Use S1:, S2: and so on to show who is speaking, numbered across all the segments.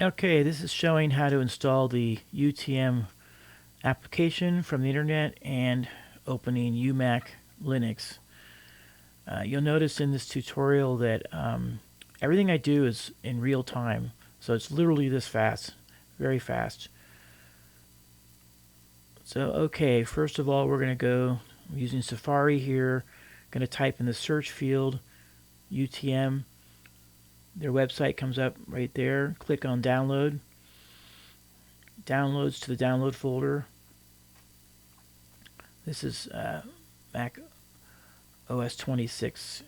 S1: Okay, this is showing how to install the UTM application from the internet and opening uMac Linux. You'll notice in this tutorial that everything I do is in real time, so it's literally this fast, very fast. So okay, first of all we're going to go using Safari here, going to type in the search field UTM. Their website comes up right there. Click on download. Downloads to the download folder. This is Mac OS 26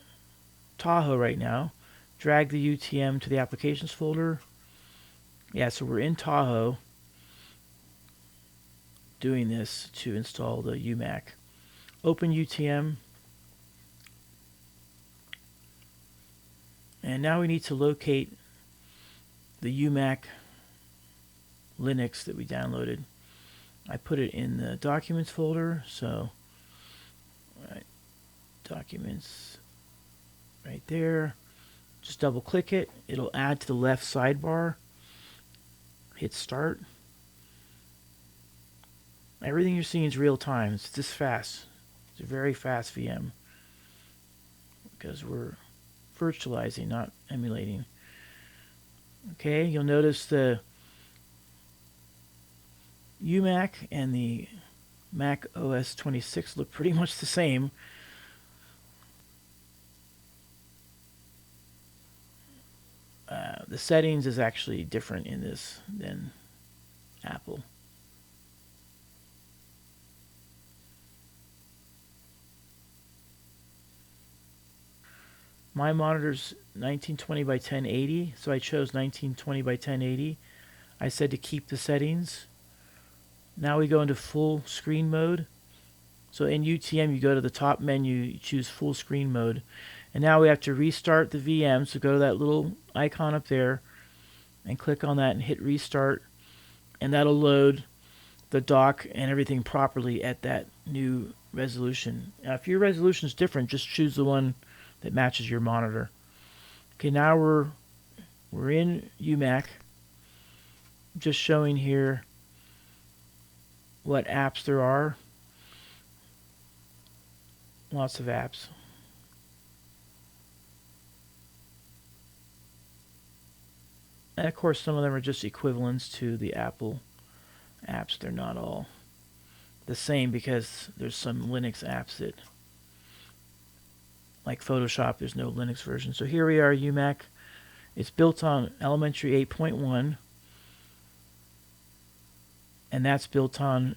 S1: Tahoe right now. Drag the UTM to the applications folder. Yeah, so we're in Tahoe doing this to install the uMac. Open UTM. And now we need to locate the uMac Linux that we downloaded. I put it in the documents folder, so right, documents right there. Just double click it. It'll add to the left sidebar. Hit start. Everything you're seeing is real time. It's this fast. It's a very fast VM because we're virtualizing, not emulating. Okay, you'll notice the uMac and the Mac OS 26 look pretty much the same. The settings is actually different in this than Apple. My monitor's 1920 by 1080, so I chose 1920 by 1080. I said to keep the settings. Now we go into full screen mode. So in UTM, you go to the top menu, you choose full screen mode. And now we have to restart the VM, so go to that little icon up there and click on that and hit restart. And that'll load the dock and everything properly at that new resolution. Now, if your resolution is different, just choose the one that matches your monitor. Okay, now we're in uMac. Just showing here what apps there are. Lots of apps. And of course some of them are just equivalents to the Apple apps. They're not all the same because there's some Linux apps that, like Photoshop, there's no Linux version. So here we are, uMac. It's built on Elementary 8.1, and that's built on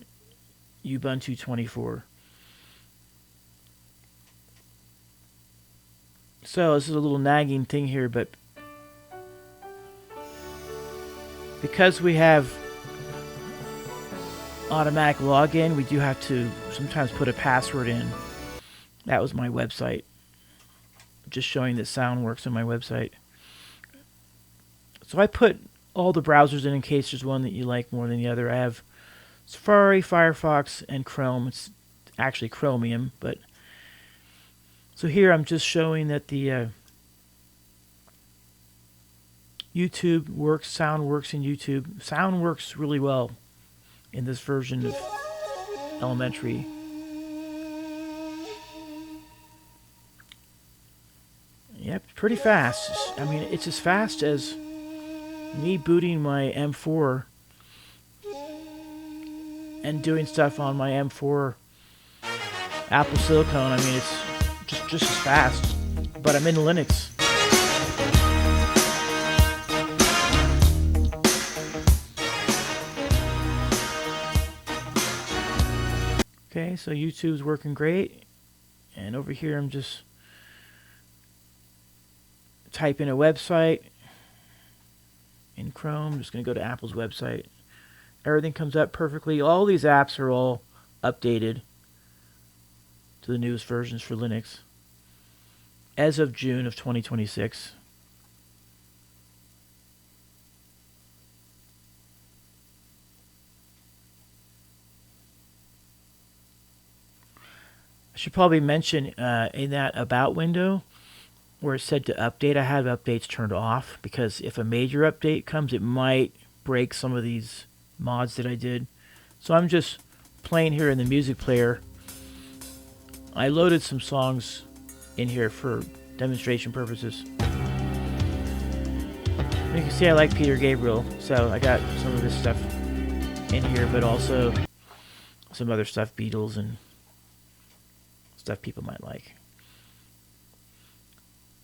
S1: Ubuntu 24. So this is a little nagging thing here, but because we have automatic login, we do have to sometimes put a password in. That was my website. Just showing that sound works on my website. So I put all the browsers in case there's one that you like more than the other. I have Safari, Firefox, and Chrome. It's actually Chromium, but so here I'm just showing that the YouTube works, sound works in YouTube. Sound works really well in this version of Elementary. Yep, pretty fast. I mean, it's as fast as me booting my M4 and doing stuff on my M4 Apple Silicone. I mean, it's just as fast, but I'm in Linux. Okay, so YouTube's working great, and over here I'm just typing a website in Chrome. I'm just going to go to Apple's website. Everything comes up perfectly. All these apps are all updated to the newest versions for Linux as of June of 2026. I should probably mention in that About window, where it said to update, I have updates turned off because if a major update comes, it might break some of these mods that I did. So I'm just playing here in the music player. I loaded some songs in here for demonstration purposes. You can see I like Peter Gabriel, so I got some of this stuff in here, but also some other stuff, Beatles and stuff people might like.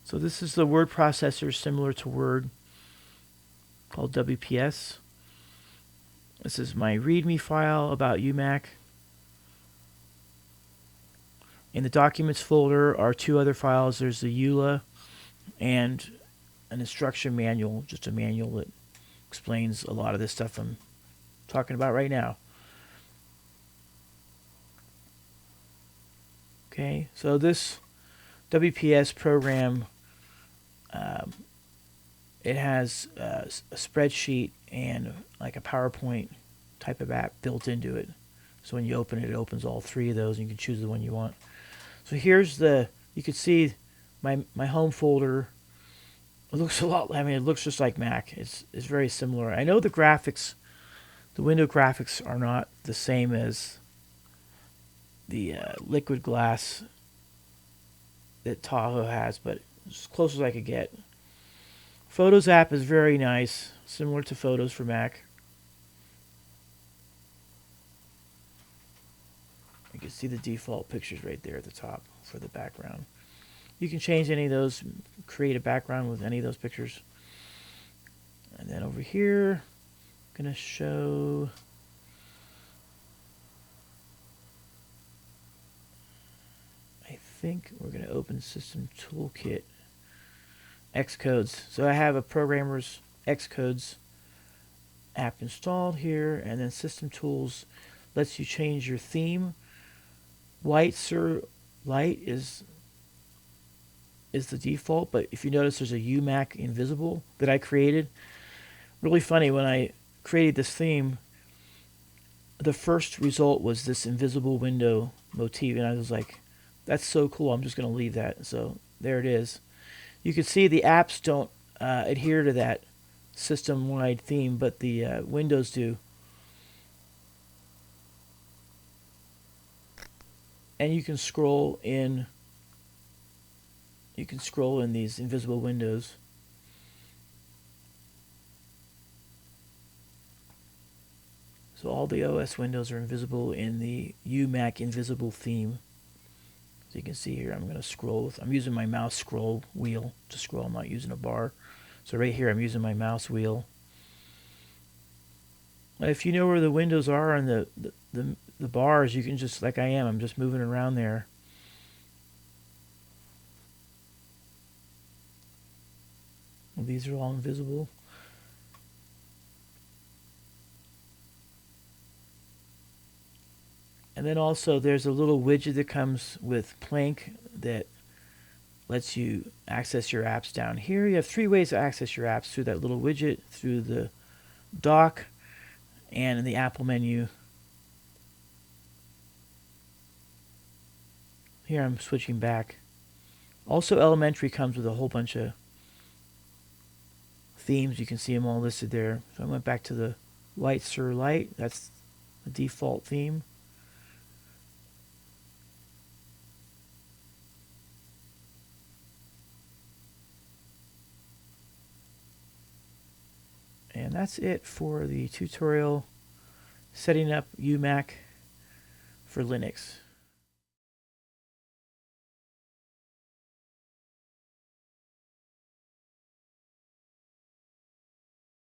S1: So this is the word processor similar to Word called WPS. This is my README file about uMac. In the documents folder are two other files. There's the EULA and an instruction manual, just a manual that explains a lot of this stuff I'm talking about right now. Okay, so this WPS program, it has a spreadsheet and like a PowerPoint type of app built into it. So when you open it, it opens all three of those and you can choose the one you want. So here's you can see my home folder. It looks a lot, I mean, it looks just like Mac. It's very similar. I know the graphics, the window graphics are not the same as the liquid glass that Tahoe has, but as close as I could get. Photos app is very nice, similar to Photos for Mac. You can see the default pictures right there at the top for the background. You can change any of those, create a background with any of those pictures. And then over here, I'm going to show I think we're going to open System Toolkit Xcodes. So I have a programmer's Xcodes app installed here, and then System Tools lets you change your theme. White Sur Light is the default, but if you notice there's a uMac invisible that I created. Really funny, when I created this theme, the first result was this invisible window motif, and I was like, that's so cool, I'm just going to leave that. So there it is. You can see the apps don't adhere to that system-wide theme, but the Windows do. And you can scroll in these invisible windows. So all the OS windows are invisible in the uMac invisible theme. So you can see here, I'm going to scroll. I'm using my mouse scroll wheel to scroll. I'm not using a bar. So right here, I'm using my mouse wheel. If you know where the windows are on the bars, you can just, like I am, I'm just moving around there. Well, these are all invisible. And then also there's a little widget that comes with Plank that lets you access your apps down here. You have three ways to access your apps: through that little widget, through the dock, and in the Apple menu. Here I'm switching back. Also, Elementary comes with a whole bunch of themes. You can see them all listed there. So I went back to the White Sur Light. That's the default theme. And that's it for the tutorial setting up uMac for Linux.